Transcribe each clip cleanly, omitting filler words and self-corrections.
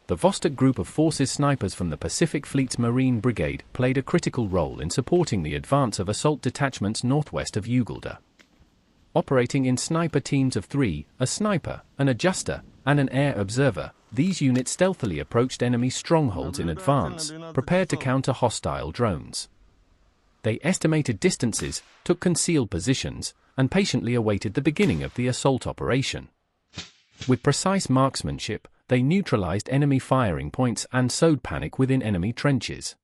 The Vostok Group of Forces snipers from the Pacific Fleet's Marine Brigade played a critical role in supporting the advance of assault detachments northwest of Ugulda. Operating in sniper teams of 3, a sniper, an adjuster, and an air observer, these units stealthily approached enemy strongholds in advance, prepared to counter hostile drones. They estimated distances, took concealed positions, and patiently awaited the beginning of the assault operation. With precise marksmanship, they neutralized enemy firing points and sowed panic within enemy trenches.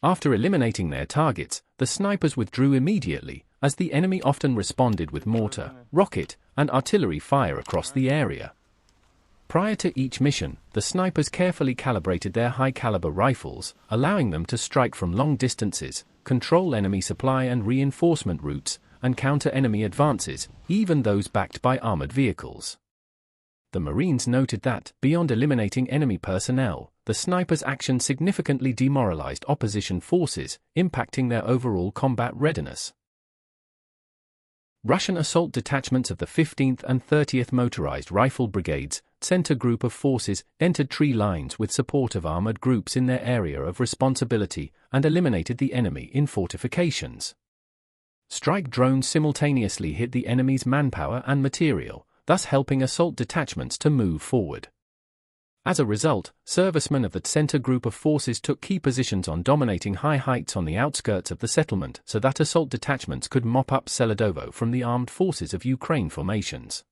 After eliminating their targets, the snipers withdrew immediately, as the enemy often responded with mortar, rocket, and artillery fire across the area. Prior to each mission, the snipers carefully calibrated their high-caliber rifles, allowing them to strike from long distances, control enemy supply and reinforcement routes, and counter enemy advances, even those backed by armored vehicles. The Marines noted that, beyond eliminating enemy personnel, the snipers' actions significantly demoralized opposition forces, impacting their overall combat readiness. Russian assault detachments of the 15th and 30th Motorized Rifle Brigades, Center Group of Forces, entered tree lines with support of armored groups in their area of responsibility and eliminated the enemy in fortifications. Strike drones simultaneously hit the enemy's manpower and material, thus helping assault detachments to move forward. As a result, servicemen of the Center Group of Forces took key positions on dominating high heights on the outskirts of the settlement so that assault detachments could mop up Seledovo from the armed forces of Ukraine formations.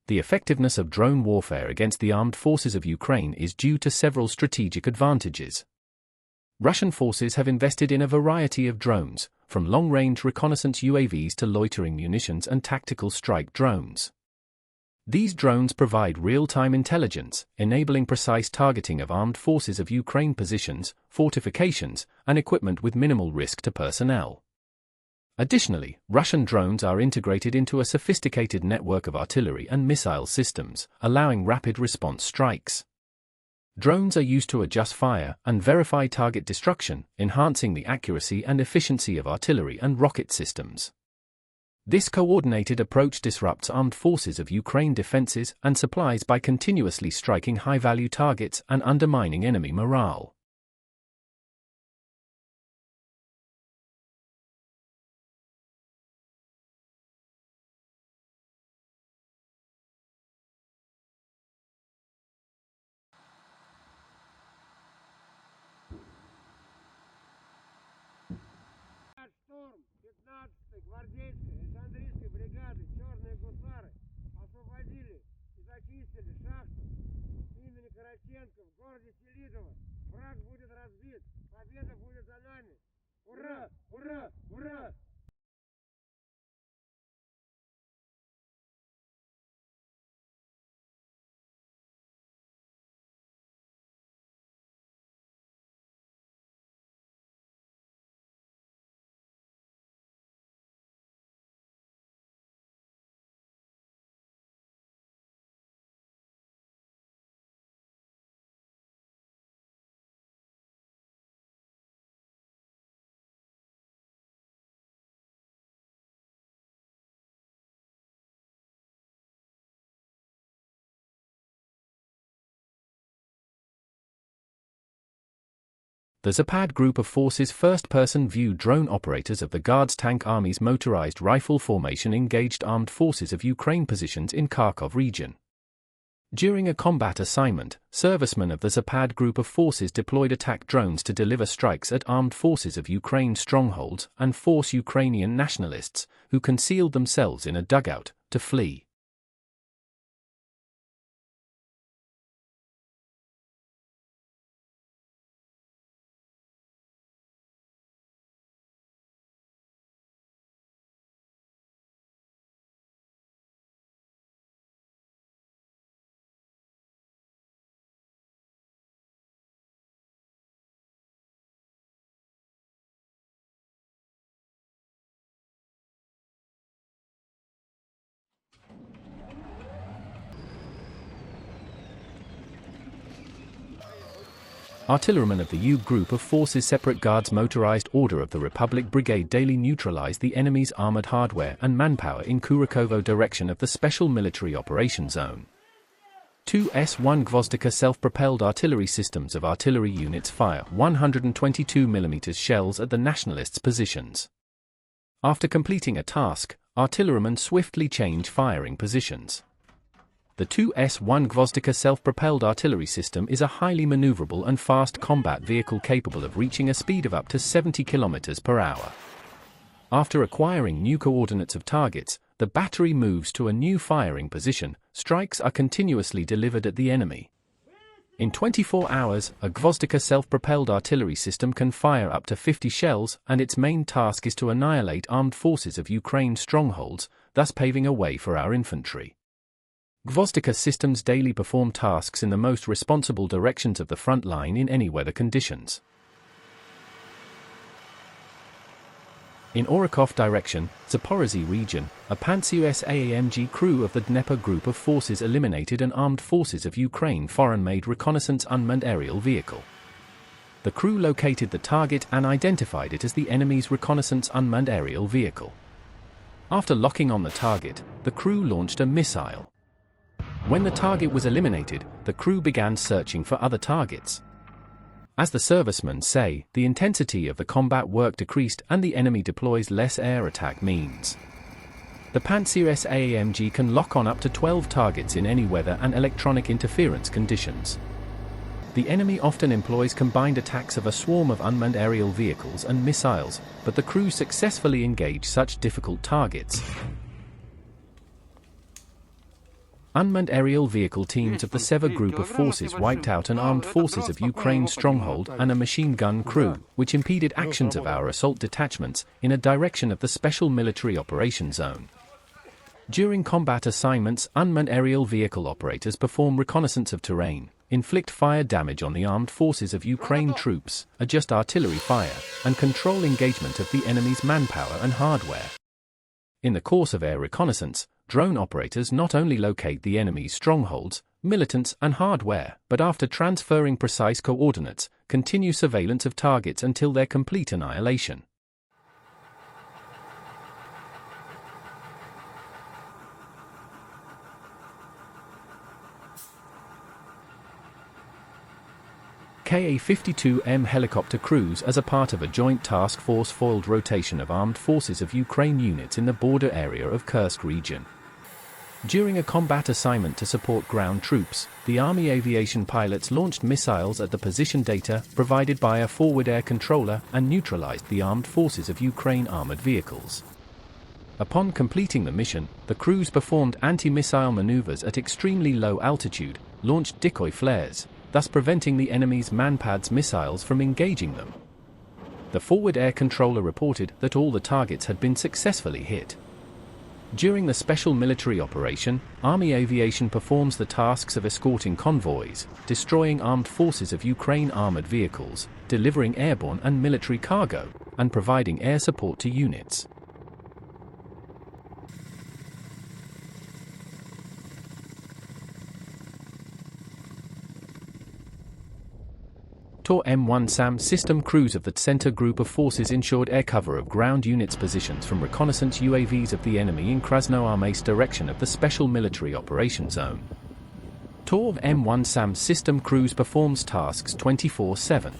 The effectiveness of drone warfare against the armed forces of Ukraine is due to several strategic advantages. Russian forces have invested in a variety of drones, from long-range reconnaissance UAVs to loitering munitions and tactical strike drones. These drones provide real-time intelligence, enabling precise targeting of armed forces of Ukraine positions, fortifications, and equipment with minimal risk to personnel. Additionally, Russian drones are integrated into a sophisticated network of artillery and missile systems, allowing rapid response strikes. Drones are used to adjust fire and verify target destruction, enhancing the accuracy and efficiency of artillery and rocket systems. This coordinated approach disrupts armed forces of Ukraine defenses and supplies by continuously striking high-value targets and undermining enemy morale. Штурм 15-й гвардейской Александрийской бригады «Черные гусары» освободили и зачистили шахту имени Караченко в городе Селидово. Враг будет разбит. Победа будет за нами. Ура! Ура! Ура! The Zapad Group of Forces first-person view drone operators of the Guards Tank Army's motorized rifle formation engaged armed forces of Ukraine positions in Kharkov region. During a combat assignment, servicemen of the Zapad Group of Forces deployed attack drones to deliver strikes at armed forces of Ukraine strongholds and force Ukrainian nationalists, who concealed themselves in a dugout, to flee. artillerymen of the U Group of Forces Separate Guards Motorized Order of the Republic Brigade daily neutralized the enemy's armored hardware and manpower in Kurakovo direction of the Special Military Operation Zone. 2 S-1 Gvozdika self-propelled artillery systems of artillery units fire 122 mm shells at the nationalists' positions. After completing a task, artillerymen swiftly change firing positions. The 2 S-1 Gvozdika self-propelled artillery system is a highly maneuverable and fast combat vehicle capable of reaching a speed of up to 70 km per hour. After acquiring new coordinates of targets, the battery moves to a new firing position. Strikes are continuously delivered at the enemy. In 24 hours, a Gvozdika self-propelled artillery system can fire up to 50 shells, and its main task is to annihilate armed forces of Ukraine strongholds, thus paving a way for our infantry. Gvozdika systems daily perform tasks in the most responsible directions of the front line in any weather conditions. In Orakov direction, Zaporozhye region, a Pantsir SAAMG crew of the Dnieper Group of Forces eliminated an armed forces of Ukraine foreign-made reconnaissance unmanned aerial vehicle. The crew located the target and identified it as the enemy's reconnaissance unmanned aerial vehicle. After locking on the target, the crew launched a missile. When the target was eliminated, the crew began searching for other targets. As the servicemen say, the intensity of the combat work decreased and the enemy deploys less air attack means. The Pantsir SAAMG can lock on up to 12 targets in any weather and electronic interference conditions. The enemy often employs combined attacks of a swarm of unmanned aerial vehicles and missiles, but the crew successfully engage such difficult targets. Unmanned aerial vehicle teams of the Seva Group of Forces wiped out an armed forces of Ukraine stronghold and a machine gun crew, which impeded actions of our assault detachments in a direction of the Special Military Operation Zone. During combat assignments, unmanned aerial vehicle operators perform reconnaissance of terrain, inflict fire damage on the armed forces of Ukraine troops, adjust artillery fire, and control engagement of the enemy's manpower and hardware. In the course of air reconnaissance, drone operators not only locate the enemy's strongholds, militants, and hardware, but after transferring precise coordinates, continue surveillance of targets until their complete annihilation. Ka-52M helicopter crews as a part of a joint task force foiled rotation of armed forces of Ukraine units in the border area of Kursk region. During a combat assignment to support ground troops, the Army aviation pilots launched missiles at the position data provided by a forward air controller and neutralized the armed forces of Ukraine armored vehicles. Upon completing the mission, the crews performed anti-missile maneuvers at extremely low altitude, launched decoy flares, thus preventing the enemy's Manpad's missiles from engaging them. The forward air controller reported that all the targets had been successfully hit. During the special military operation, Army aviation performs the tasks of escorting convoys, destroying armed forces of Ukraine armored vehicles, delivering airborne and military cargo, and providing air support to units. TOR M1 SAM system crews of the Center Group of Forces ensured air cover of ground units' positions from reconnaissance UAVs of the enemy in Krasnoarmeysk direction of the Special Military Operation Zone. TOR M1 SAM system crews performs tasks 24/7.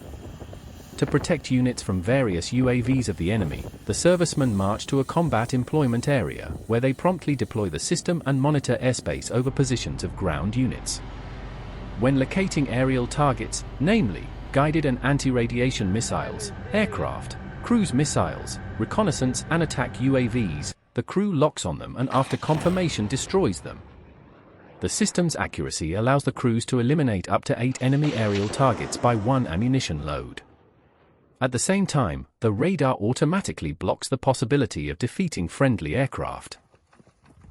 To protect units from various UAVs of the enemy, the servicemen march to a combat employment area, where they promptly deploy the system and monitor airspace over positions of ground units. When locating aerial targets, namely, guided and anti-radiation missiles, aircraft, cruise missiles, reconnaissance and attack UAVs, the crew locks on them and after confirmation destroys them. The system's accuracy allows the crews to eliminate up to 8 enemy aerial targets by one ammunition load. At the same time, the radar automatically blocks the possibility of defeating friendly aircraft.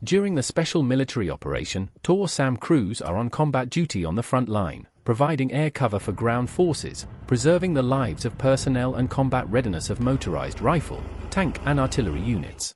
During the special military operation, TOR SAM crews are on combat duty on the front line, providing air cover for ground forces, preserving the lives of personnel and combat readiness of motorized rifle, tank and artillery units.